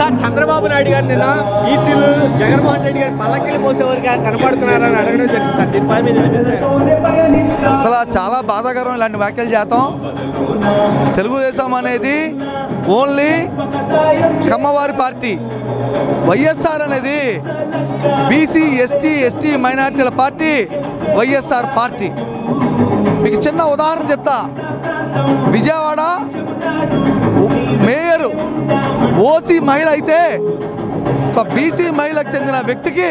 Sir Chandrababu Naidu గారు నిన్న ఈసీలు జగన్మోహన్ రెడ్డి గారు పల్లకిలు పోసేవారికి కనపడుతున్నారని అడగడం జరిగింది సార్. దీనిపై మీద అసలు చాలా బాధాకరం ఇలాంటి వ్యాఖ్యలు చేస్తాం. తెలుగుదేశం అనేది ఓన్లీ కమ్మవారి పార్టీ, వైఎస్ఆర్ అనేది బీసీ ఎస్టీ మైనార్టీల పార్టీ వైఎస్ఆర్ పార్టీ. మీకు చిన్న ఉదాహరణ చెప్తా. విజయవాడ మేయరు ఓసీ మహిళ అయితే ఒక బీసీ మహిళకు చెందిన వ్యక్తికి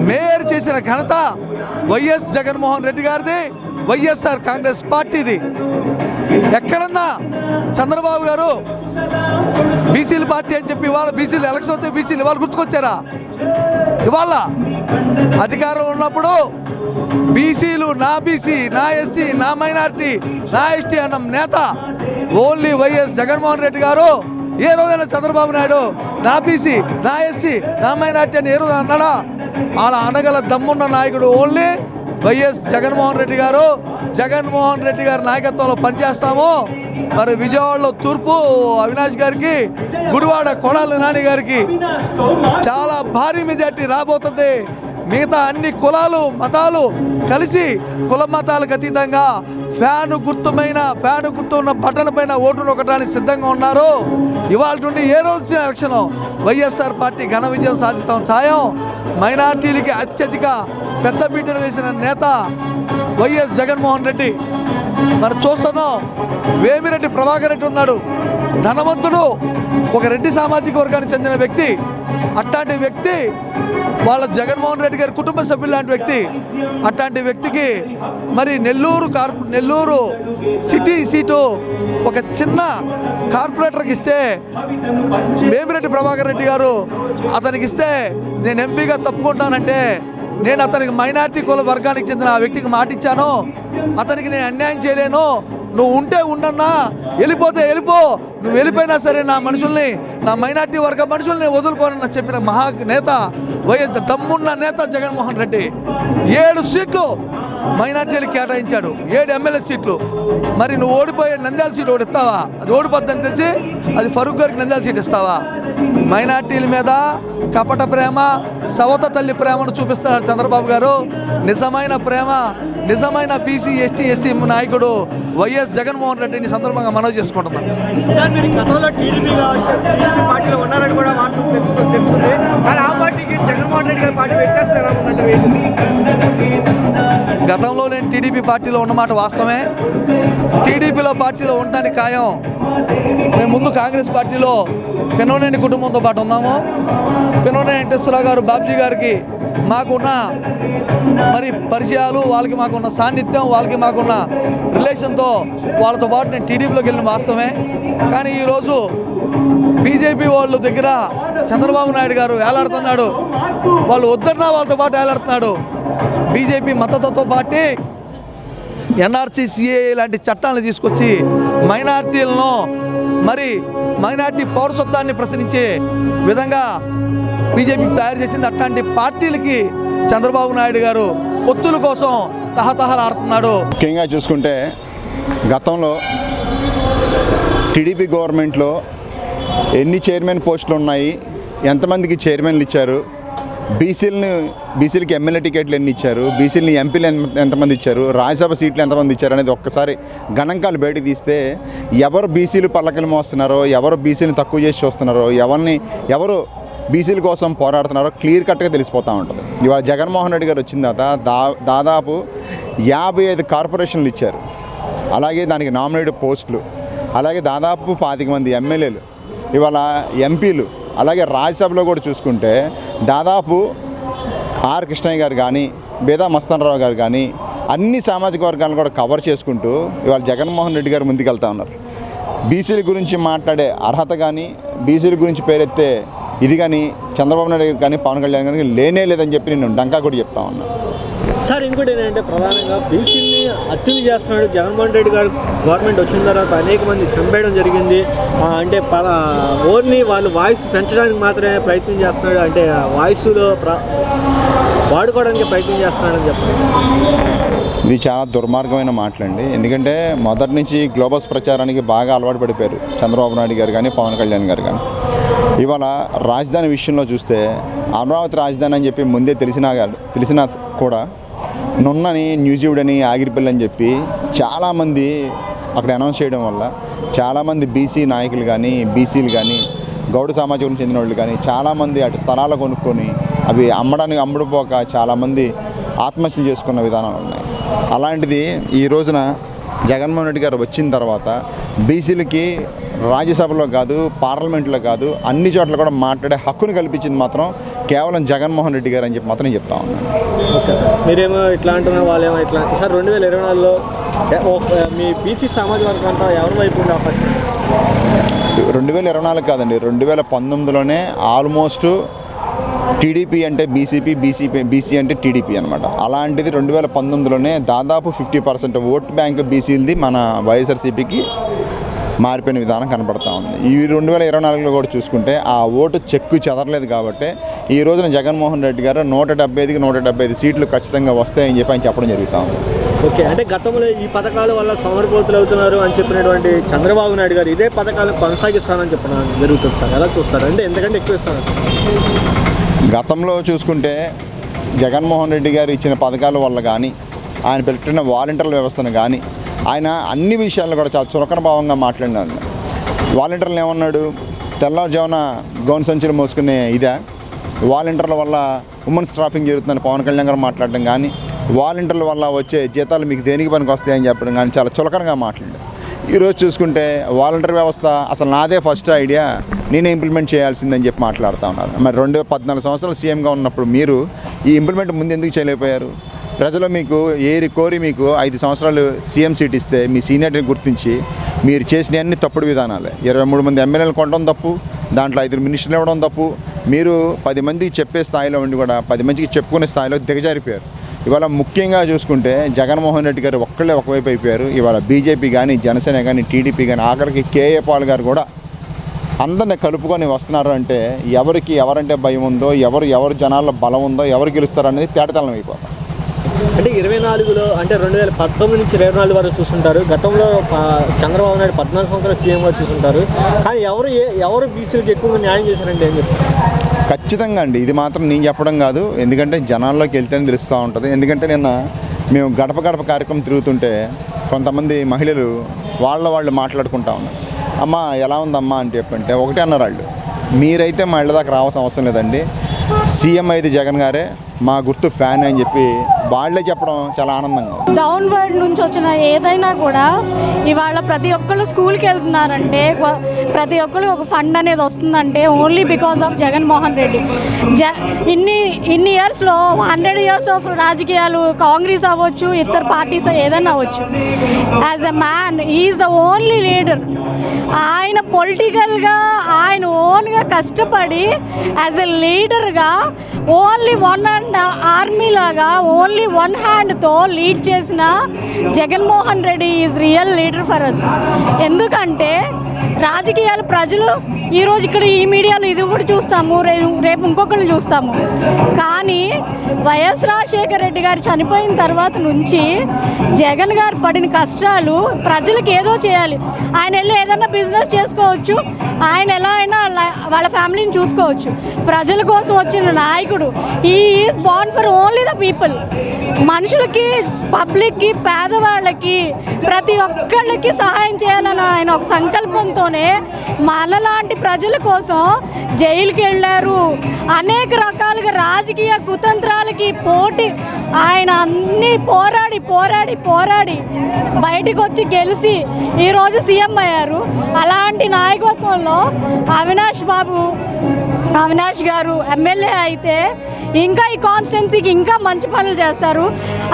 మేయర్ చేసిన ఘనత వైఎస్ జగన్మోహన్ రెడ్డి గారిది, వైఎస్ఆర్ కాంగ్రెస్ పార్టీది. ఎక్కడన్నా చంద్రబాబు గారు బీసీల పార్టీ అని చెప్పి ఇవాళ బీసీలు ఎలక్షన్ వస్తే బీసీలు ఇవాళ గుర్తుకొచ్చారా? ఇవాళ అధికారం ఉన్నప్పుడు బీసీలు నా బీసీ, నా ఎస్సీ, నా మైనార్టీ, నా ఎస్టీ అన్న నేత ఓన్లీ వైఎస్ జగన్మోహన్ రెడ్డి గారు. ఏ రోజైనా చంద్రబాబు నాయుడు నా బీసీ, నా ఎస్సీ, నా మైనార్టీ అని ఏ రోజు అన్నాడా? అలా అనగల దమ్మున్న నాయకుడు ఓన్లీ వైఎస్ జగన్మోహన్ రెడ్డి గారు. జగన్మోహన్ రెడ్డి గారి నాయకత్వంలో పనిచేస్తాము. మరి విజయవాడలో తూర్పు అవినాష్ గారికి, గుడివాడ కొడాలి నాని గారికి చాలా భారీ మెజార్టీ రాబోతుంది. మిగతా అన్ని కులాలు మతాలు కలిసి కుల మతాలకు అతీతంగా ఫ్యాను గుర్తు ఉన్న బటన్ పైన ఓటు నొక్కడానికి సిద్ధంగా ఉన్నారు. ఇవాళ నుండి ఏ రోజు ఎలక్షన్ వైఎస్ఆర్ పార్టీ ఘన విజయం సాధిస్తాం. సాయం మైనార్టీలకి అత్యధిక పెద్ద పీటను వేసిన నేత వైఎస్ జగన్మోహన్ రెడ్డి. మనం చూస్తున్నాం, వేమిరెడ్డి ప్రభాకర్ రెడ్డి ఉన్నాడు, ధనవంతుడు, ఒక రెడ్డి సామాజిక వర్గానికి చెందిన వ్యక్తి. అట్లాంటి వ్యక్తి వాళ్ళ జగన్మోహన్ రెడ్డి గారి కుటుంబ సభ్యులు లాంటి వ్యక్తి. అట్లాంటి వ్యక్తికి మరి నెల్లూరు సిటీ సీటు ఒక చిన్న కార్పొరేటర్కి ఇస్తే, వేమిరెడ్డి ప్రభాకర్ రెడ్డి గారు అతనికి ఇస్తే నేను ఎంపీగా తప్పుకుంటానంటే, నేను అతనికి మైనార్టీ కుల వర్గానికి చెందిన ఆ వ్యక్తికి మాటిచ్చాను, అతనికి నేను అన్యాయం చేయలేను, నువ్వు ఉంటే ఉండన్నా, వెళ్ళిపోతే వెళ్ళిపో, నువ్వు వెళ్ళిపోయినా సరే నా మనుషుల్ని, నా మైనార్టీ వర్గ మనుషుల్ని వదులుకోనని చెప్పిన మహా నేత వైఎస్ దమ్మున్న నేత జగన్మోహన్ రెడ్డి. 7 సీట్లు మైనార్టీలకు కేటాయించాడు, 7 ఎమ్మెల్యే సీట్లు. మరి నువ్వు ఓడిపోయే నంద్యాల సీట్ ఒకటి ఇస్తావా? అది ఓడిపోద్దని తెలిసి అది ఫరూక్ గారికి నంద్యాల సీట్ ఇస్తావా? మైనార్టీల మీద కపట ప్రేమ, సవత తల్లి ప్రేమను చూపిస్తున్నాడు చంద్రబాబు గారు. నిజమైన ప్రేమ, నిజమైన బీసీ ఎస్టీ నాయకుడు వైఎస్ జగన్మోహన్ రెడ్డిని సందర్భంగా మనవి చేసుకుంటున్నాం. మీరు గతంలో టీడీపీ పార్టీలో ఉన్నారని కూడా వార్తలు తెలుస్తుంది. కానీ ఆ పార్టీకి జగన్మోహన్ రెడ్డి గారి పార్టీ వ్యత్యాసం ఎలా ఉందంటే? గతంలో నేను టీడీపీ పార్టీలో ఉన్నమాట వాస్తవమే. టీడీపీలో పార్టీలో ఉండడానికి ఖాయం. మేము ముందు కాంగ్రెస్ పార్టీలో పెనోనేని కుటుంబంతో పాటు ఉన్నాము. పెనోనేని వెంకటేశ్వరరావు గారు, బాబ్జీ గారికి మాకున్న మరి పరిచయాలు, వాళ్ళకి మాకున్న సాన్నిధ్యం, వాళ్ళకి మాకున్న రిలేషన్తో వాళ్ళతో పాటు నేను టీడీపీలోకి వెళ్ళిన వాస్తవమే. కానీ ఈరోజు బీజేపీ వాళ్ళ దగ్గర చంద్రబాబు నాయుడు గారు వేలాడుతున్నాడు. వాళ్ళు వద్దన్నా వాళ్ళతో పాటు వేలాడుతున్నాడు. బీజేపీ మద్దతుతో పాటు ఎన్ఆర్సీ, సిఏఏ లాంటి చట్టాలను తీసుకొచ్చి మైనార్టీలను మరి మైనార్టీ పౌరసత్వాన్ని ప్రశ్నించే విధంగా బీజేపీ తయారు చేసింది. అట్లాంటి పార్టీలకి చంద్రబాబు నాయుడు గారు పొత్తుల కోసం తహతహలాడుతున్నాడు. ముఖ్యంగా చూసుకుంటే గతంలో టీడీపీ గవర్నమెంట్లో ఎన్ని చైర్మన్ పోస్టులు ఉన్నాయి, ఎంతమందికి చైర్మన్లు ఇచ్చారు, బీసీలకి ఎమ్మెల్యే టికెట్లు ఎన్ని ఇచ్చారు, బీసీలని ఎంపీలు ఎంతమంది ఇచ్చారు, రాజ్యసభ సీట్లు ఎంతమంది ఇచ్చారు అనేది ఒక్కసారి గణాంకాలు బయటకు తీస్తే ఎవరు బీసీలు పల్లకలు మోస్తున్నారో, ఎవరు బీసీని తక్కువ చేసి చూస్తున్నారో, ఎవరు బీసీల కోసం పోరాడుతున్నారో క్లియర్ కట్గా తెలిసిపోతూ ఉంటుంది. ఇవాళ జగన్మోహన్ రెడ్డి గారు వచ్చిన తర్వాత దాదాపు 55 కార్పొరేషన్లు ఇచ్చారు. అలాగే దానికి నామినేటెడ్ పోస్టులు, అలాగే దాదాపు 25 మంది ఎమ్మెల్యేలు, ఇవాళ ఎంపీలు, అలాగే రాజ్యసభలో కూడా చూసుకుంటే దాదాపు ఆర్ కృష్ణయ్య గారు కానీ, బేదా మస్తానరావు గారు కానీ అన్ని సామాజిక వర్గాలను కూడా కవర్ చేసుకుంటూ ఇవాళ జగన్మోహన్ రెడ్డి గారు ముందుకెళ్తా ఉన్నారు. బీసీల గురించి మాట్లాడే అర్హత కానీ, బీసీల గురించి పేరెత్తే ఇది కానీ చంద్రబాబు నాయుడు కానీ, పవన్ కళ్యాణ్ గారికి లేనే లేదని చెప్పి నేను డంకా కూడా చెప్తా ఉన్నాను. సార్ ఇంకోటి ఏంటంటే ప్రధానంగా బీసీని హత్యలు చేస్తున్నాడు. జగన్మోహన్ రెడ్డి గారు గవర్నమెంట్ వచ్చిన తర్వాత అనేక మంది చంపేయడం జరిగింది. అంటే ఓన్లీ వాళ్ళు వాయిస్ పెంచడానికి మాత్రమే ప్రయత్నం చేస్తున్నాడు, అంటే వాయిస్లో వాడుకోవడానికి ప్రయత్నం చేస్తున్నాడని చెప్పారు. ఇది చాలా దుర్మార్గమైన మాటలండి. ఎందుకంటే మొదటి నుంచి గ్లోబల్స్ ప్రచారానికి బాగా అలవాటు పడిపోయారు చంద్రబాబు నాయుడు గారు కానీ, పవన్ కళ్యాణ్ గారు కానీ. ఇవాళ రాజధాని విషయంలో చూస్తే అమరావతి రాజధాని అని చెప్పి ముందే తెలిసినా కూడా నున్నని న్యూజివుడని ఆగిరిపల్లి అని చెప్పి చాలామంది అక్కడ అనౌన్స్ చేయడం వల్ల చాలామంది బీసీ నాయకులు కానీ బీసీలు కానీ గౌడ సమాజం చెందిన వాళ్ళు కానీ చాలామంది అటు స్థలాలు కొనుక్కొని అవి అమ్ముడుపోక చాలామంది ఆత్మహత్యలు చేసుకున్న విధానాలు ఉన్నాయి. అలాంటిది ఈ రోజున జగన్మోహన్ రెడ్డి గారు వచ్చిన తర్వాత బీసీలకి రాజ్యసభలో కాదు, పార్లమెంట్లో కాదు, అన్ని చోట్ల కూడా మాట్లాడే హక్కును కల్పించింది మాత్రం కేవలం జగన్మోహన్ రెడ్డి గారు అని చెప్పి మాత్రం చెప్తా ఉన్నాను. ఓకే సార్, మీరేమో ఇట్లా అంటున్నారు, వాళ్ళేమో ఇట్లా సార్. 2024లో మీ బీసీ సామాజిక వర్గం అంతా ఎవరి వైపు ఉండే అవకాశం? 2024 కాదండి, 2019లోనే ఆల్మోస్ట్ టీడీపీ అంటే బీసీ అంటే టీడీపీ అనమాట. అలాంటిది 2019లోనే దాదాపు 50% ఓట్ బ్యాంక్ బీసీలది మన వైఎస్ఆర్సీపీకి మారిపోయిన విధానం కనపడతా ఉంది. ఈ 2024లో కూడా చూసుకుంటే ఆ ఓటు చెక్కు చెదరలేదు కాబట్టి ఈ రోజున జగన్మోహన్ రెడ్డి గారు 175కి 175 సీట్లు ఖచ్చితంగా వస్తాయని చెప్పి ఆయన చెప్పడం జరుగుతూ ఉంది. ఓకే, అంటే గతంలో ఈ పథకాల వల్ల సోమరిపోతులు అవుతున్నారు అని చెప్పినటువంటి చంద్రబాబు నాయుడు గారు ఇదే పథకాలను కొనసాగిస్తానని చెప్పడం జరుగుతుంది సార్. ఎలా చూస్తారు? అంటే ఎందుకంటే ఎక్కువ ఇస్తాను. గతంలో చూసుకుంటే జగన్మోహన్ రెడ్డి గారు ఇచ్చిన పథకాల వల్ల కానీ ఆయన పెట్టిన వాలంటీర్ల వ్యవస్థను కానీ ఆయన అన్ని విషయాల్లో కూడా చాలా చులకన భావంగా మాట్లాడినారు. వాలంటీర్లు ఏమన్నాడు? తెల్లవారుజామున గౌన్ సంచులు మోసుకునే ఇదే వాలంటీర్ల వల్ల ఉమెన్స్ ట్రాఫింగ్ జరుగుతుందని పవన్ కళ్యాణ్ గారు మాట్లాడడం కానీ, వాలంటీర్ల వల్ల వచ్చే జీతాలు మీకు దేనికి పనికి వస్తాయని చెప్పడం కానీ చాలా చులకనగా మాట్లాడారు. ఈరోజు చూసుకుంటే వాలంటీర్ వ్యవస్థ అసలు నాదే ఫస్ట్ ఐడియా, నేనే ఇంప్లిమెంట్ చేయాల్సిందని చెప్పి మాట్లాడుతూ ఉన్నారు. మరి 2014 సంవత్సరాలు సీఎంగా ఉన్నప్పుడు మీరు ఈ ఇంప్లిమెంట్ ముందు ఎందుకు చేయలేకపోయారు? ప్రజలు మీకు కోరి మీకు 5 సంవత్సరాలు సీఎం సీట్ ఇస్తే మీ సీనియారిటీని గుర్తించి మీరు చేసిన అన్ని తప్పుడు విధానాలే. 23 మంది ఎమ్మెల్యేలు కొనడం తప్పు, దాంట్లో 5 మినిస్టర్లు ఇవ్వడం తప్పు. మీరు 10 మందికి చెప్పే స్థాయిలో ఉండి కూడా 10 మందికి చెప్పుకునే స్థాయిలో దిగజారిపోయారు. ఇవాళ ముఖ్యంగా చూసుకుంటే జగన్మోహన్ రెడ్డి గారు ఒక్కళ్ళే ఒకవైపు అయిపోయారు. ఇవాళ బీజేపీ కానీ, జనసేన కానీ, టీడీపీ కానీ, ఆఖరికి కేఏ పాల్ గారు కూడా అందరిని కలుపుకొని వస్తున్నారు. అంటే ఎవరంటే భయం ఉందో, ఎవరు జనాల్లో బలం ఉందో, ఎవరు గెలుస్తారో అనేది తేటతెల్లం అయిపోతాం. అంటే 24లో అంటే 2019 నుంచి 24 వరకు చూస్తుంటారు. గతంలో చంద్రబాబు నాయుడు 14 సంవత్సరాలు సీఎంగా చూస్తుంటారు. కానీ ఎవరు బీసీలకు ఎక్కువగా న్యాయం చేశారంటే ఏం చెప్తారు? ఖచ్చితంగా అండి, ఇది మాత్రం నేను చెప్పడం కాదు, ఎందుకంటే జనాల్లోకి వెళ్తేనే తెలుస్తూ ఉంటుంది. ఎందుకంటే నిన్న మేము గడప గడప కార్యక్రమం తిరుగుతుంటే కొంతమంది మహిళలు వాళ్ళు మాట్లాడుకుంటా ఉన్నారు. అమ్మ ఎలా ఉందమ్మా అని చెప్పంటే ఒకటే అన్నారు వాళ్ళు, మీరైతే మా ఇళ్ళ దాకా రావాల్సిన అవసరం లేదండి, సీఎం అయితే జగన్ గారే, మా గుర్తు ఫ్యాన్ అని చెప్పి వాళ్ళే చెప్పడం చాలా ఆనందంగా. డౌన్వర్డ్ నుంచి వచ్చిన ఏదైనా కూడా ఇవాళ ప్రతి ఒక్కళ్ళు స్కూల్కి వెళ్తున్నారంటే, ప్రతి ఒక్కళ్ళు ఒక ఫండ్ అనేది వస్తుందంటే only because of Jaganmohan Reddy. ఇన్ని ఇయర్స్లో 100 years ఆఫ్ రాజకీయాలు, కాంగ్రెస్ అవ్వచ్చు, ఇతర పార్టీస్ ఏదైనా అవ్వచ్చు, as a man is the only leader. ఆయన పొలిటికల్గా ఆయన ఓన్గా కష్టపడి యాజ్ ఎ లీడర్గా ఓన్లీ వన్ అండ్ ఆర్మీ లాగా ఓన్లీ వన్ హ్యాండ్తో లీడ్ చేసిన Jaganmohan Reddy is real leader for us. ఎందుకంటే రాజకీయాలు ప్రజలు ఈరోజు ఇక్కడ ఈ మీడియాలో ఇది కూడా చూస్తాము, రేపు ఇంకొకరిని చూస్తాము. కానీ వైఎస్ రాజశేఖర రెడ్డి గారు చనిపోయిన తర్వాత నుంచి జగన్ గారు పడిన కష్టాలు ప్రజలకు ఏదో చేయాలి. ఆయన వెళ్ళి ఏదైనా బిజినెస్ చేసుకోవచ్చు, ఆయన ఎలా అయినా వాళ్ళ ఫ్యామిలీని చూసుకోవచ్చు. ప్రజల కోసం వచ్చిన నాయకుడు. ఈ is born for only the people. మనుషులకి, పబ్లిక్కి, పేదవాళ్ళకి, ప్రతి ఒక్కళ్ళకి సహాయం చేయాలని ఆయన ఒక సంకల్పంతోనే మనలాంటి ప్రజల కోసం జైలుకి వెళ్ళారు. అనేక రకాలుగా రాజకీయ కుతంత్రాలకి పోటీ ఆయన అన్నీ పోరాడి బయటకు వచ్చి గెలిచి ఈరోజు సీఎం అయ్యారు. అలాంటి నాయకత్వంలో అవినాష్ గారు ఎమ్మెల్యే అయితే ఇంకా ఈ కాన్స్టిట్యున్సీకి ఇంకా మంచి పనులు చేస్తారు.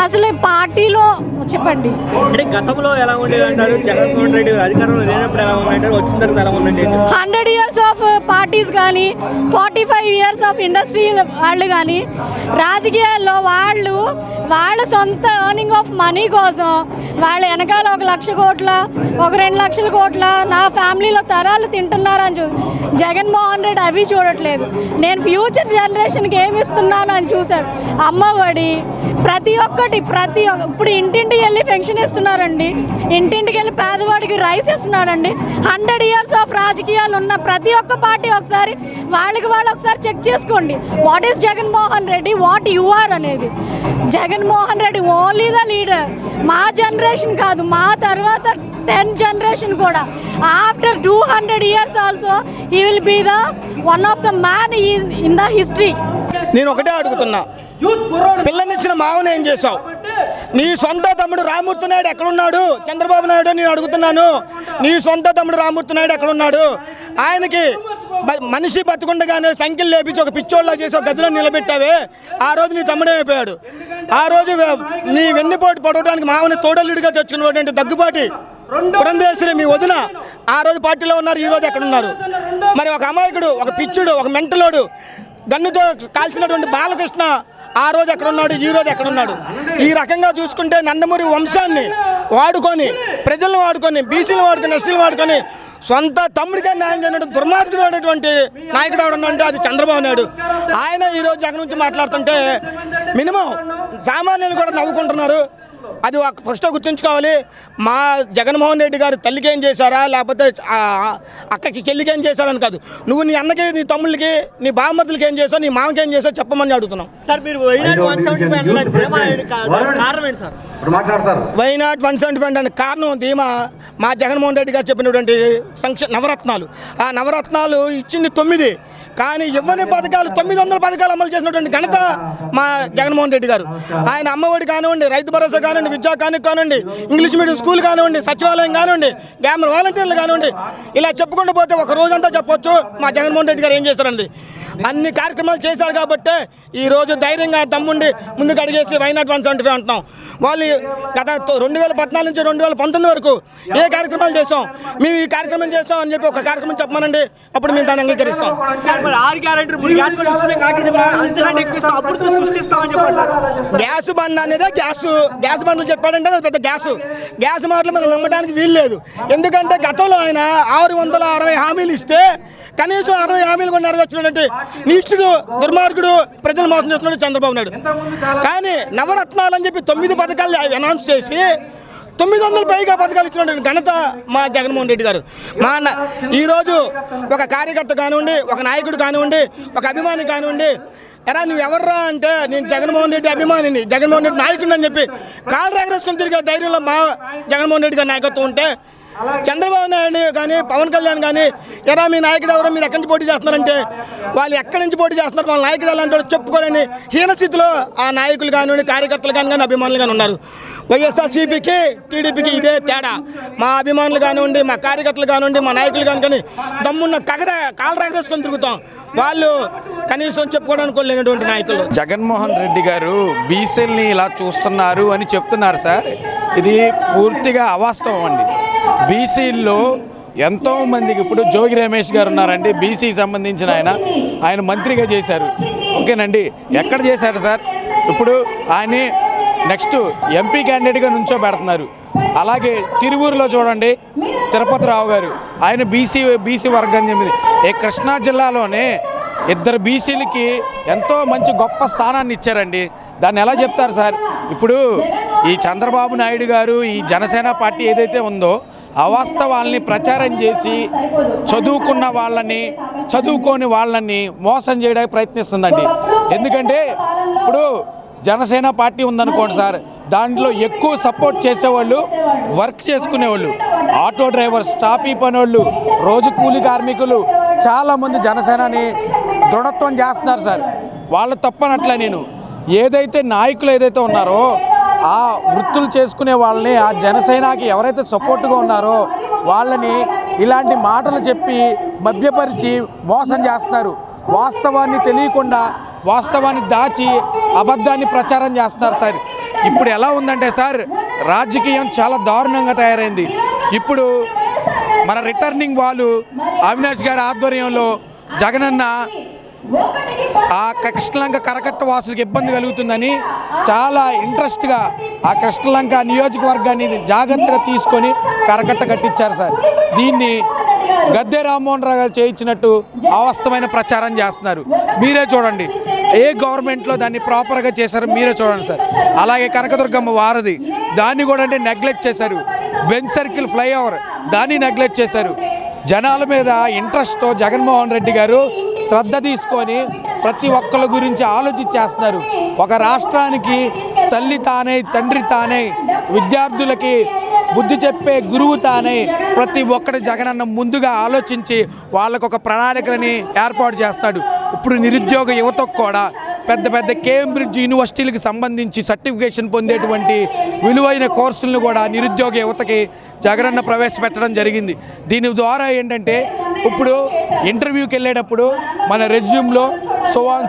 అసలు పార్టీలో చెప్పండి, అంటే గతంలో ఎలా ఉండేది అంటారు? జగన్మోహన్ రెడ్డి అధికారంలో లేనప్పుడు ఎలా ఉందంటారు, వచ్చిన తర్వాత ఎలా ఉందండి? 100 years ఆఫ్ పార్టీస్ కానీ, 45 years ఆఫ్ ఇండస్ట్రీ వాళ్ళు కానీ, రాజకీయాల్లో వాళ్ళ సొంత ఎర్నింగ్ ఆఫ్ మనీ కోసం వాళ్ళ వెనకాల 1 లక్ష కోట్ల, 2 లక్షల కోట్ల నా ఫ్యామిలీలో తరాలు తింటున్నారని జగన్మోహన్ రెడ్డి అవి చూడటం చూడట్లేదు. నేను ఫ్యూచర్ జనరేషన్కి ఏమి ఇస్తున్నాను అని చూశాను. అమ్మఒడి ప్రతి ఒక్కటి ఇప్పుడు ఇంటింటికి వెళ్ళి పెన్షన్ ఇస్తున్నారండి. ఇంటింటికి వెళ్ళి పేదవాడికి రైస్ ఇస్తున్నాడండి. 100 years ఆఫ్ రాజకీయాలు ఉన్న ప్రతి ఒక్క పార్టీ ఒకసారి వాళ్ళు ఒకసారి చెక్ చేసుకోండి. What is Jaganmohan Reddy, what you are అనేది. Jaganmohan Reddy only the leader. మా జనరేషన్ కాదు, మా తర్వాత 10 generation కూడా after 200 years also he will be the one of the man in the history. నేను ఒకటే అడుగుతున్నా, పిల్లనిచ్చిన మావని ఏం చేశావు? నీ సొంత తమ్ముడు రామూర్తి నాయుడు ఎక్కడున్నాడు? చంద్రబాబు నాయుడు నేను అడుగుతున్నాను, నీ సొంత తమ్ముడు రామూర్తి నాయుడు ఎక్కడున్నాడు? ఆయనకి మనిషి బతుకుండగానే సంఖ్యలు లేపించి ఒక పిచ్చోళ్ళ చేసి ఒక గదిలో నిలబెట్టావే, ఆ రోజు నీ తమ్ముడే అయిపోయాడు. ఆ రోజు నీ వెన్నుపోటు పడవడానికి మావని తోడల్లుడిగా తెచ్చుకున్నటువంటి దగ్గుబాటి పురంధేశ్వరి మీ వదిన ఆ రోజు పార్టీలో ఉన్నారు, ఈ రోజు ఎక్కడున్నారు? మరి ఒక అమాయకుడు, ఒక పిచ్చుడు, ఒక మెంటలోడు, గన్నుతో కాల్చినటువంటి బాలకృష్ణ ఆ రోజు ఎక్కడున్నాడు, ఈ రోజు ఎక్కడున్నాడు? ఈ రకంగా చూసుకుంటే నందమూరి వంశాన్ని వాడుకొని, ప్రజలను వాడుకొని, బీసీలు వాడుకొని, ఎస్టీలు వాడుకొని సొంత తమ్ముడిగా న్యాయం చేయడం దుర్మార్గుడు అనేటువంటి నాయకుడు ఎవడన్నంటే అది చంద్రబాబు నాయుడు. ఆయన ఈరోజు జగన్ నుంచి మాట్లాడుతుంటే మినిమం సామాన్యులు కూడా నవ్వుకుంటున్నారు. అది ఫస్ట్ గుర్తుంచుకోవాలి. మా జగన్మోహన్ రెడ్డి గారు తల్లికి ఏం చేశారా, లేకపోతే అక్కకి చెల్లికి ఏం చేశారని కాదు, నువ్వు నీ అన్నకి, నీ తమ్ముళ్ళకి, నీ బామ్మర్దులకి ఏం చేసావు, నీ మామకి ఏం చేసావు చెప్పమని అడుగుతున్నాం. సార్ మీరు వైనాట్ 175 కారణం ఏంటి సార్? వైనాట్ 175 అంటే కారణం ధీమా మా జగన్మోహన్ రెడ్డి గారు చెప్పినటువంటి నవరత్నాలు. ఆ నవరత్నాలు ఇచ్చింది 9, కానీ ఇవ్వని పథకాలు 900 పథకాలు అమలు చేసినటువంటి ఘనత మా జగన్మోహన్ రెడ్డి గారు. ఆయన అమ్మఒడి కానివ్వండి, రైతు భరోసా కానివ్వండి, విద్యా కానివ్వండి, ఇంగ్లీష్ మీడియం స్కూల్ కానివ్వండి, సచివాలయం కానివ్వండి, గ్రామ వాలంటీర్లు కానివ్వండి, ఇలా చెప్పుకుంటూ పోతే ఒక రోజంతా చెప్పొచ్చు మా జగన్మోహన్ రెడ్డి గారు ఏం చేశారండి. అన్ని కార్యక్రమాలు చేశారు కాబట్టి ఈరోజు ధైర్యంగా దమ్ముండి ముందుకు అడిగేసి వైనాట్ 175 అంటున్నాం. వాళ్ళు గత 2014 నుంచి 2019 వరకు ఏ కార్యక్రమాలు చేసాం, మేము ఈ కార్యక్రమం చేసాం అని చెప్పి ఒక కార్యక్రమం చెప్పమనండి, అప్పుడు మేము దాన్ని అంగీకరిస్తాం. గ్యాస్ బండ్ అనేది గ్యాస్ బండ్లు చెప్పాడంటే అది పెద్ద గ్యాస్ మాటలు మనం నమ్మడానికి వీలు లేదు. ఎందుకంటే గతంలో ఆయన 660 హామీలు ఇస్తే కనీసం 60 హామీలు కూడా నెరవేర్చినటువంటి నీచుడు, దుర్మార్గుడు, ప్రజలు మోసం చేస్తున్నాడు చంద్రబాబు నాయుడు. కానీ నవరత్నాలు అని చెప్పి 9 పథకాలు అనౌన్స్ చేసి 900 పైగా పథకాలు ఇచ్చినటువంటి ఘనత మా జగన్మోహన్ రెడ్డి గారు. ఈరోజు ఒక కార్యకర్త కానివ్వండి, ఒక నాయకుడు కానివ్వండి, ఒక అభిమాని కానివ్వండి, ఎరా నువ్వు ఎవర్రా అంటే నేను జగన్మోహన్ రెడ్డి అభిమానిని, జగన్మోహన్ రెడ్డి నాయకుడిని అని చెప్పి కాళ్ళు ఎగరేసుకొని తిరిగే ధైర్యంలో మా జగన్మోహన్ రెడ్డి గారి నాయకత్వం ఉంటే, చంద్రబాబు నాయుడు కానీ పవన్ కళ్యాణ్ కానీ ఎరా మీ నాయకుడు ఎవరో, మీరు ఎక్కడి నుంచి పోటీ చేస్తున్నారంటే వాళ్ళు ఎక్కడి నుంచి పోటీ చేస్తున్నారు, వాళ్ళ నాయకుడు అలాంటి చెప్పుకోలేని హీనస్థితిలో ఆ నాయకులు కానివ్వండి, కార్యకర్తలు కానీ అభిమానులు కానీ ఉన్నారు. వైఎస్ఆర్సీపీకి టీడీపీకి ఇదే తేడా. మా అభిమానులు కానివ్వండి, మా కార్యకర్తలు కానివ్వండి, మా నాయకులు కానీ దమ్మున్న కాళ్ళు ఎగరేసుకొని తిరుగుతాం. వాళ్ళు కనీసం చెప్పుకోవడానికి లేనటువంటి నాయకులు. జగన్మోహన్ రెడ్డి గారు బీసీలని ఇలా చూస్తున్నారు అని చెప్తున్నారు సార్. ఇది పూర్తిగా అవాస్తవం అండి. బీసీల్లో ఎంతోమందికి ఇప్పుడు జోగి రమేష్ గారు ఉన్నారండి, బీసీకి సంబంధించిన ఆయన మంత్రిగా చేశారు. ఓకేనండి, ఎక్కడ చేశారు సార్? ఇప్పుడు ఆయన నెక్స్ట్ ఎంపీ క్యాండిడేట్గా నుంచోబెడుతున్నారు. అలాగే తిరువూరులో చూడండి, తిరుపతి రావు గారు, ఆయన బీసీ వర్గం చెందింది. కృష్ణా జిల్లాలోనే 2 బీసీలకి ఎంతో మంచి గొప్ప స్థానాన్ని ఇచ్చారండి. దాన్ని ఎలా చెప్తారు సార్? ఇప్పుడు ఈ చంద్రబాబు నాయుడు గారు ఈ జనసేన పార్టీ ఏదైతే ఉందో అవాస్తవాల్ని ప్రచారం చేసి చదువుకోని వాళ్ళని మోసం చేయడానికి ప్రయత్నిస్తుందండి. ఎందుకంటే ఇప్పుడు జనసేన పార్టీ ఉందనుకోండి సార్, దాంట్లో ఎక్కువ సపోర్ట్ చేసేవాళ్ళు వర్క్ చేసుకునేవాళ్ళు, ఆటో డ్రైవర్స్, స్టాపీ పనోళ్ళు, రోజు కూలి కార్మికులు చాలామంది జనసేనని దృఢత్వం చేస్తున్నారు సార్. వాళ్ళు తప్పనట్లే నేను ఏదైతే నాయకులు ఏదైతే ఉన్నారో ఆ వృత్తులు చేసుకునే వాళ్ళని, ఆ జనసేనకి ఎవరైతే సపోర్ట్గా ఉన్నారో వాళ్ళని ఇలాంటి మాటలు చెప్పి మభ్యపరిచి మోసం చేస్తున్నారు. వాస్తవాన్ని తెలియకుండా వాస్తవాన్ని దాచి అబద్ధాన్ని ప్రచారం చేస్తున్నారు సార్. ఇప్పుడు ఎలా ఉందంటే సార్, రాజకీయం చాలా దారుణంగా తయారైంది. ఇప్పుడు మన రిటర్నింగ్ వాళ్ళు అవినాష్ గారి ఆధ్వర్యంలో జగనన్న ఆ కృష్ణలంక కరకట్ట వాసులకు ఇబ్బంది కలుగుతుందని చాలా ఇంట్రెస్ట్గా ఆ కృష్ణలంక నియోజకవర్గాన్ని జాగ్రత్తగా తీసుకొని కరకట్ట కట్టించారు సార్. దీన్ని గద్దె రామ్మోహన్ రావు గారు చేయించినట్టు అవాస్తవమైన ప్రచారం చేస్తున్నారు. మీరే చూడండి, ఏ గవర్నమెంట్లో దాన్ని ప్రాపర్గా చేశారో మీరే చూడండి సార్. అలాగే కనకదుర్గమ్మ వారధి, దాన్ని కూడా అంటే నెగ్లెక్ట్ చేశారు. బెంచ్ సర్కిల్ ఫ్లైఓవర్, దాన్ని నెగ్లెక్ట్ చేశారు. జనాల మీద ఇంట్రెస్ట్తో జగన్మోహన్ రెడ్డి గారు శ్రద్ధ తీసుకొని ప్రతి ఒక్కరి గురించి ఆలోచించేస్తున్నారు. ఒక రాష్ట్రానికి తల్లి తానే, తండ్రి తానే, విద్యార్థులకి బుద్ధి చెప్పే గురువు తానే, ప్రతి ఒక్కటి జగనన్న ముందుగా ఆలోచించి వాళ్ళకు ఒక ప్రణాళికలని ఏర్పాటు చేస్తాడు. ఇప్పుడు నిరుద్యోగ యువతకు కూడా పెద్ద పెద్ద కేంబ్రిడ్జ్ యూనివర్సిటీలకు సంబంధించి సర్టిఫికేషన్ పొందేటువంటి విలువైన కోర్సులను కూడా నిరుద్యోగ యువతకి జగనన్న ప్రవేశపెట్టడం జరిగింది. దీని ద్వారా ఏంటంటే ఇప్పుడు ఇంటర్వ్యూకి వెళ్ళేటప్పుడు మన రెజ్యూమ్లో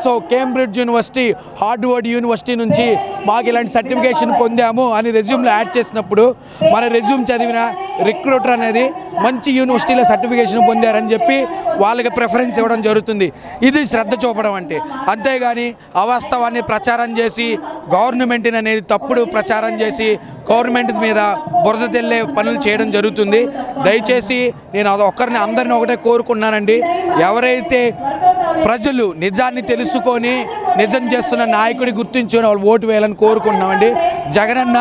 so Cambridge university, Harvard university నుంచి మాకు ఇలాంటి సర్టిఫికేషన్ పొందాము అని రెజ్యూమ్లో యాడ్ చేసినప్పుడు మన రెజ్యూమ్ చదివిన రిక్రూటర్ అనేది మంచి యూనివర్సిటీలో సర్టిఫికేషన్ పొందారని చెప్పి వాళ్ళకి ప్రిఫరెన్స్ ఇవ్వడం జరుగుతుంది. ఇది శ్రద్ధ చూపడం అంటే. అంతేగాని అవాస్తవాన్ని ప్రచారం చేసి గవర్నమెంట్ని అనేది తప్పుడు ప్రచారం చేసి గవర్నమెంట్ మీద బురద తెల్లే పనులు చేయడం జరుగుతుంది. దయచేసి నేను ఒక్కరిని అందరిని ఒకటే కోరుకున్నానండి, ఎవరైతే ప్రజలు నిజాన్ని తెలుసుకొని నిజం చేస్తున్న నాయకుడి గుర్తించుకొని వాళ్ళు ఓటు వేయాలని కోరుకుంటున్నామండి. జగనన్న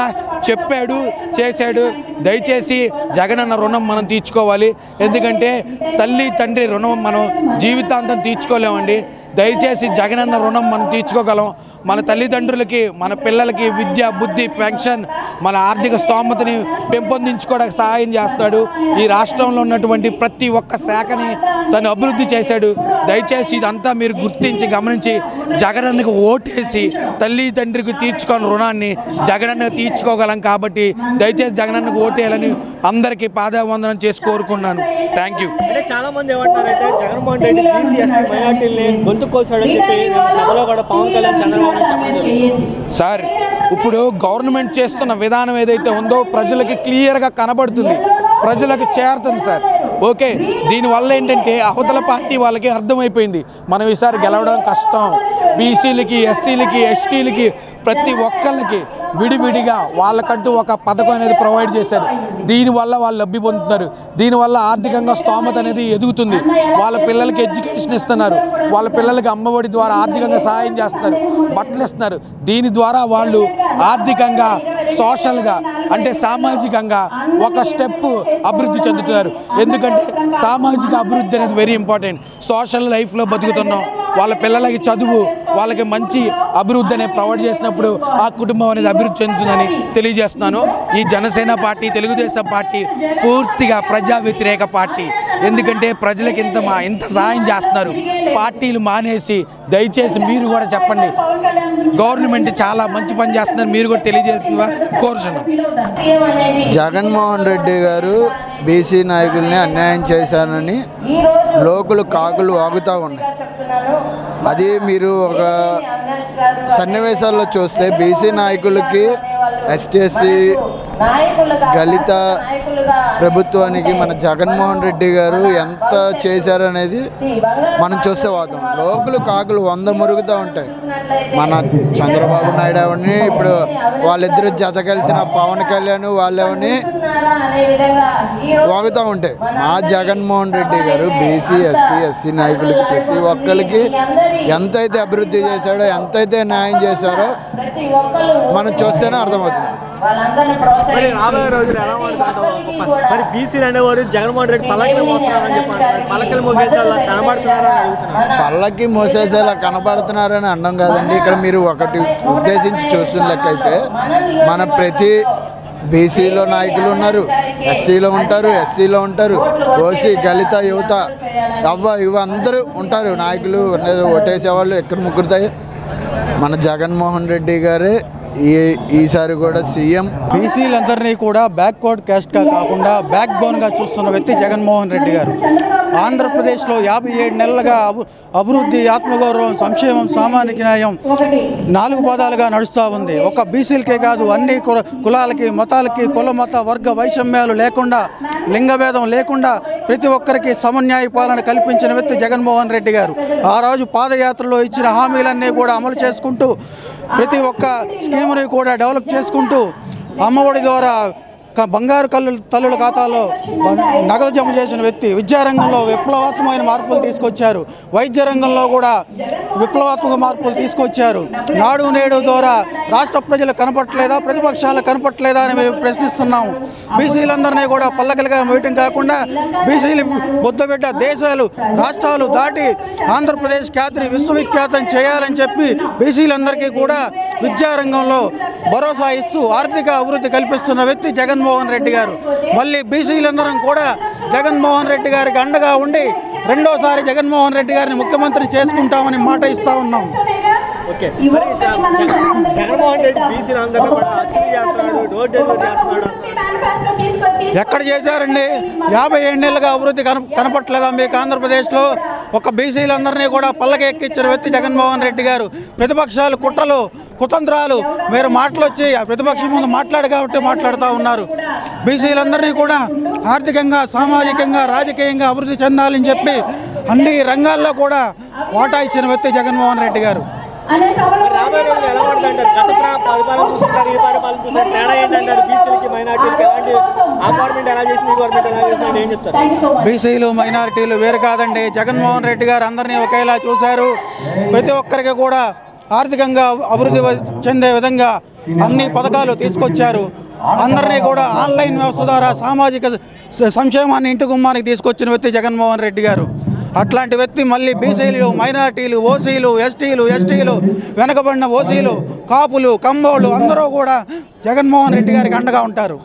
చెప్పాడు, చేశాడు. దయచేసి జగనన్న రుణం మనం తీర్చుకోవాలి. ఎందుకంటే తల్లి తండ్రి రుణం మనం జీవితాంతం తీర్చుకోలేమండి. దయచేసి జగనన్న రుణం మనం తీర్చుకోగలం. మన తల్లిదండ్రులకి, మన పిల్లలకి విద్య, బుద్ధి, పెన్షన్, మన ఆర్థిక స్తోమతని పెంపొందించుకోవడానికి సహాయం చేస్తాడు. ఈ రాష్ట్రంలో ఉన్నటువంటి ప్రతి ఒక్క శాఖని తను అభివృద్ధి చేశాడు. దయచేసి ఇదంతా మీరు గుర్తించి గమనించి జగనన్నకు ఓటేసి తల్లి తండ్రికి తీర్చుకోని రుణాన్ని జగనన్న తీర్చుకోగలం. కాబట్టి దయచేసి జగనన్నకు ఓటేయాలని అందరికీ పాదవందనం చేసి కోరుకున్నాను. Thank you. అంటే చాలా మంది ఏమంటారంటే జగన్మోహన్ రెడ్డి బీసీ ఎస్టీ మైనార్టీని గొంతు కోసాడని చెప్పి సభలో కూడా పవన్ కళ్యాణ్, చంద్రబాబు సార్, ఇప్పుడు గవర్నమెంట్ చేస్తున్న విధానం ఏదైతే ఉందో ప్రజలకి క్లియర్గా కనబడుతుంది, ప్రజలకు చేరుతుంది సార్. ఓకే, దీనివల్ల ఏంటంటే అవతల పార్టీ వాళ్ళకి అర్థమైపోయింది మనం ఈసారి గెలవడం కష్టం. బీసీలకి, ఎస్సీలకి, ఎస్టీలకి ప్రతి ఒక్కళ్ళకి విడివిడిగా వాళ్ళకంటూ ఒక పథకం అనేది ప్రొవైడ్ చేశారు. దీనివల్ల వాళ్ళు లబ్ధి పొందుతున్నారు. దీనివల్ల ఆర్థికంగా స్తోమత అనేది ఎదుగుతుంది. వాళ్ళ పిల్లలకి ఎడ్యుకేషన్ ఇస్తున్నారు, వాళ్ళ పిల్లలకి అమ్మఒడి ద్వారా ఆర్థికంగా సహాయం చేస్తున్నారు, బట్టలు ఇస్తున్నారు. దీని ద్వారా వాళ్ళు ఆర్థికంగా, సోషల్గా అంటే సామాజికంగా ఒక స్టెప్ అభివృద్ధి చెందుతున్నారు. ఎందుకంటే సామాజిక అభివృద్ధి అనేది వెరీ ఇంపార్టెంట్. సోషల్ లైఫ్లో బతుకుతున్నాం, వాళ్ళ పిల్లలకి చదువు, వాళ్ళకి మంచి అభివృద్ధి అనేది ప్రొవైడ్ చేసినప్పుడు ఆ కుటుంబం అనేది అభివృద్ధి చెందుతుందని తెలియజేస్తున్నాను. ఈ జనసేన పార్టీ, తెలుగుదేశం పార్టీ పూర్తిగా ప్రజా వ్యతిరేక పార్టీ. ఎందుకంటే ప్రజలకు ఇంత సహాయం చేస్తున్నారు. పార్టీలు మానేసి దయచేసి మీరు కూడా చెప్పండి, గవర్నమెంట్ చాలా మంచి పని చేస్తున్నారు, మీరు కూడా తెలియజేసిందిగా కోరుచున్నాం. జగన్మోహన్ రెడ్డి గారు బీసీ నాయకుల్ని అన్యాయం చేశారని లోకులు కాకులు వాగుతూ ఉన్నాయి. అది మీరు ఒక సన్నివేశాల్లో చూస్తే బీసీ నాయకులకి, ఎస్టీఎస్సీ, దళిత ప్రభుత్వానికి మన జగన్మోహన్ రెడ్డి గారు ఎంత చేశారనేది మనం చూస్తే వాదం. లోకులు కాకులు 100 మురుగుతూ ఉంటాయి. మన చంద్రబాబు నాయుడు అవని, ఇప్పుడు వాళ్ళిద్దరు జత కలిసిన పవన్ కళ్యాణ్ వాళ్ళవని వాగుతూ ఉంటాయి. మా జగన్మోహన్ రెడ్డి గారు బీసీ, ఎస్టీ, ఎస్సీ నాయకులకి ప్రతి ఒక్కరికి ఎంతైతే అభివృద్ధి చేశాడో, ఎంతైతే న్యాయం చేశారో మనం చూస్తేనే అర్థమవుతుంది. మరి రాబోయే రోజులు ఎలా మాట్లాడుతాం? మరి బీసీలు అనేవారు జగన్మోహన్ రెడ్డి పల్లకిని మోస్తున్నారని చెప్పి పల్లకిని మోసేసేలా కనబడుతున్నారని అడుగుతున్నారు. పల్లకి మోసేసేలా కనబడుతున్నారని అనడం కాదండి. ఇక్కడ మీరు ఒకటి ఉద్దేశించి చూస్తున్న లెక్క అయితే మన ప్రతి బీసీలో నాయకులు ఉన్నారు, ఎస్టీలో ఉంటారు, ఎస్సీలో ఉంటారు, ఓసీ, దళిత యువత, ఇవ అందరూ ఉంటారు నాయకులు. ఓటేసేవాళ్ళు ఎక్కడ ముగ్గురుతాయి. మన జగన్మోహన్ రెడ్డి గారే ఈసారి కూడా సీఎం. బీసీలందరినీ కూడా బ్యాక్వర్డ్ క్యాస్ట్గా కాకుండా బ్యాక్ బోన్గా చూస్తున్న వ్యక్తి జగన్మోహన్ రెడ్డి గారు. ఆంధ్రప్రదేశ్లో 57 నెలలుగా అభివృద్ధి, ఆత్మగౌరవం, సంక్షేమం, సామాజిక న్యాయం 4 పాదాలుగా నడుస్తూ ఉంది. ఒక బీసీలకే కాదు, అన్ని కులాలకి, మతాలకి, కుల మత వర్గ వైషమ్యాలు లేకుండా, లింగభేదం లేకుండా ప్రతి ఒక్కరికి సమన్యాయ పాలన కల్పించిన వ్యక్తి జగన్మోహన్ రెడ్డి గారు. ఆ రోజు పాదయాత్రలో ఇచ్చిన హామీలన్నీ కూడా అమలు చేసుకుంటూ ప్రతి ఒక్క స్కీముని కూడా డెవలప్ చేసుకుంటూ అమ్మఒడి ద్వారా బంగారు తల్లుల ఖాతాలో నగదు జమ చేసిన వ్యక్తి. విద్యారంగంలో విప్లవాత్మకమైన మార్పులు తీసుకొచ్చారు. వైద్య రంగంలో కూడా విప్లవాత్మక మార్పులు తీసుకొచ్చారు. నాడు నేడు ద్వారా రాష్ట్ర ప్రజలు కనపట్లేదా, ప్రతిపక్షాలు కనపట్లేదా అని మేము ప్రశ్నిస్తున్నాము. బీసీలందరినీ కూడా పల్లకలుగా వేయటం కాకుండా బీసీలు బుద్ధబిడ్డ దేశాలు రాష్ట్రాలు దాటి ఆంధ్రప్రదేశ్ ఖ్యాతిని విశ్వవిఖ్యాతం చేయాలని చెప్పి బీసీలందరికీ కూడా విద్యారంగంలో భరోసా ఇస్తూ ఆర్థిక అభివృద్ధి కల్పిస్తున్న వ్యక్తి జగన్మోహన్ రెడ్డి గారు. మళ్ళీ బీసీలందరం కూడా జగన్మోహన్ రెడ్డి గారికి అండగా ఉండి రెండోసారి జగన్మోహన్ రెడ్డి గారిని ముఖ్యమంత్రి చేసుకుంటామని మాట ఇస్తా ఉన్నాం. ఓకే, జగన్మోహన్ రెడ్డి బీసీలు అందరినీ కూడా హత్యలు చేస్తున్నాడు, డోర్ డెలివరీ చేస్తున్నాడు. ఎక్కడ చేశారండి? 57 నెలలుగా అభివృద్ధి కనపట్లేదా మీకు ఆంధ్రప్రదేశ్లో? ఒక బీసీలందరినీ కూడా పల్లకి ఎక్కించిన వ్యక్తి జగన్మోహన్ రెడ్డి గారు. ప్రతిపక్షాలు కుట్రలు కుతంత్రాలు మీరు మాటలు వచ్చి ప్రతిపక్షం ముందు మాట్లాడు కాబట్టి మాట్లాడుతూ ఉన్నారు. బీసీలందరినీ కూడా ఆర్థికంగా సామాజికంగా రాజకీయంగా అభివృద్ధి చెందాలని చెప్పి అన్ని రంగాల్లో కూడా వాటా ఇచ్చిన వ్యక్తి జగన్మోహన్ రెడ్డి గారు. రాబోయే రోజులు ఎలా పడుతుంటారు? గత పరిపాలన చూసుకుంటారు, ఈ పరిపాలన చూసారు, తేడా ఏంటంటారు? బీసీలకి మైనార్టీలకి ఎలాంటి ఆ గవర్నమెంట్ ఎలా చేసింది, ఈ గవర్నమెంట్ ఎలా చేసింది ఏం చెప్తారు? బీసీలు మైనారిటీలు వేరు కాదండి. జగన్మోహన్ రెడ్డి గారు అందరినీ ఒకేలా చూశారు. ప్రతి ఒక్కరికి కూడా ఆర్థికంగా అభివృద్ధి చెందే విధంగా అన్ని పథకాలు తీసుకొచ్చారు. అందరినీ కూడా ఆన్లైన్ వ్యవస్థ ద్వారా సామాజిక సంక్షేమాన్ని ఇంటి గుమ్మానికి తీసుకొచ్చిన వ్యక్తి జగన్మోహన్ రెడ్డి గారు. అట్లాంటి వ్యక్తి మళ్ళీ బీసీలు మైనార్టీలు ఓసీలు ఎస్టీలు వెనకబడిన ఓసీలు కాపులు కమ్మోళ్ళు అందరూ కూడా జగన్మోహన్ రెడ్డి గారికి అండగా ఉంటారు.